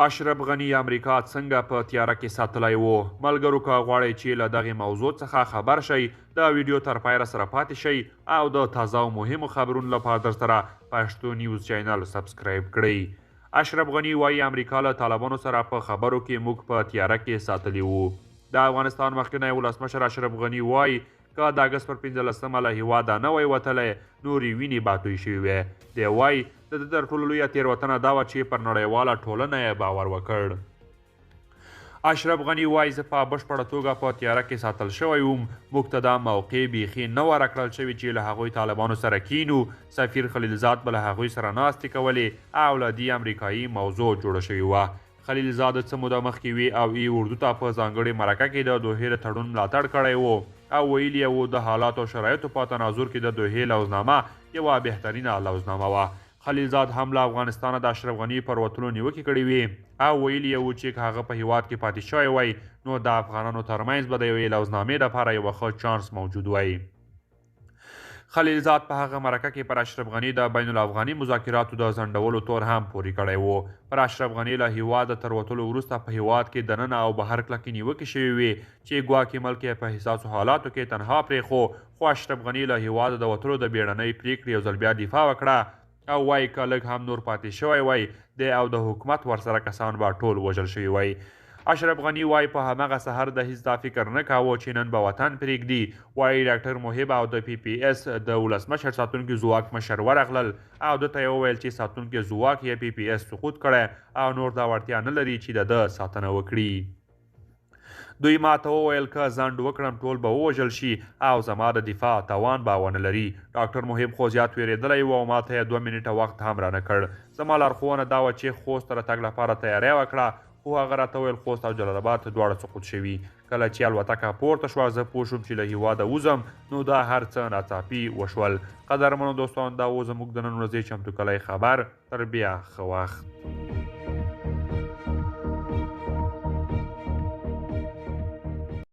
اشرف غني امریکا څنګه په تیاره کې ساتلی و؟ ملګرو که غواړئ چې له دغې موضوع څخه خبر شئ د ویډیو تر پایه سره پاتې شئ او د تازه او مهمو خبرونو لپاره درسره پښتو نیوز چینل سبسکرایب کړئ. اشرف غني وایي امریکا له طالبانو سره په خبرو کې موږ په تیاره کې ساتلي وو. د افغانستان مخکنی ولسمشر اشرف غني وایي که د اګست پر 15 له هیواده نه وای وتلی نورې وینې به توی شوي وی. دی وایي د ده تر ټولو لویه تېروتنه دا وه چې پر نړیواله ټولنه یې باور وکړ. اشرف غني وایي زه په بشپړه توګه په تیاره کې ساتل شوی وم. موږ ته دا موقع بیخي نه وه راکړل شوې چې له هغوی طالبانو سره کینو. سفیر خلیلزاد به له هغوی سره ناستې کولې او له دې امریکایي موضوع جوړه شوې وه. خلیلزاد څه موده مخکې وي او ای اردو ته په ځانګړې مرکه کې د دوحې د تړون ملاتړ کړی و او ویلي یې و د حالاتو او شرایطو په تناظر کې د دوحې لوزنامه یوه بهترینه لوزنامه وه. خلیلزاد هم له افغانستانه د اشرف غني پر وتلو نیوکې کړې وې او ویلي یې و چې که هغه په هیواد کې پاتې شوی وی نو د افغانانو ترمنځ به د یوې لوزنامې لپاره یوه ښه چانس موجود وی. خلیلزاد په هغه مرکه کې پر اشرف غني د بین الافغاني مذاکراتو د ځنډولو تور هم پورې کړی و. پر اشرف غني له هیواده تر وتلو وروسته په هیواد کې دننه او بهر کلکې نیوکې شوې وې چې ګواکې ملک یې په حساسو حالاتو کې تنها پرېښو. خو اشرف غني له هیواده د وتلو د بیړنۍ پرېکړې یو ځل بیا دفاع وکړه او وایي که لږ هم نور پاتې شوی وی دی او د حکومت ورسره کسان به ټول وژل شوي وی. اشرف غني وایي په همغه سحر د هیڅ دا فکر نه کاوه چې نن به وطن پرېږدي. وایي ډاکټر محب او د پی پی اس د ولسمشر ساتونکي ځواک مشر ورغلل او ده ته یې وویل چې ساتونکي ځواک یې پی پی اس سقوط کړی او نور دا وړتیا نه لري چې د ده ساتنه وکړي. دوی ماته وویل که ځنډ وکړم ټول به ووژل شي او زما د دفاع توان به ونه لري. ډاکټر محب خو زیات ویرېدلی و او ماته یې 2 منټه وخت هم رانه کړ. زما لارښوونه دا وه چې خوست ته راتګ لپاره تیاری وکړه خو هغه راته وویل خوست او جلال آباد دواړه سقوط شوي. کله چې الوتکه پورته شوه زه پوه شوم چې له هیواده وځم نو دا هر څه ناڅاپي وشول. قدرمنو دوستان دا و زموږ د نن ورځې چمتو کلی خبر. تر بیا ښه وخت.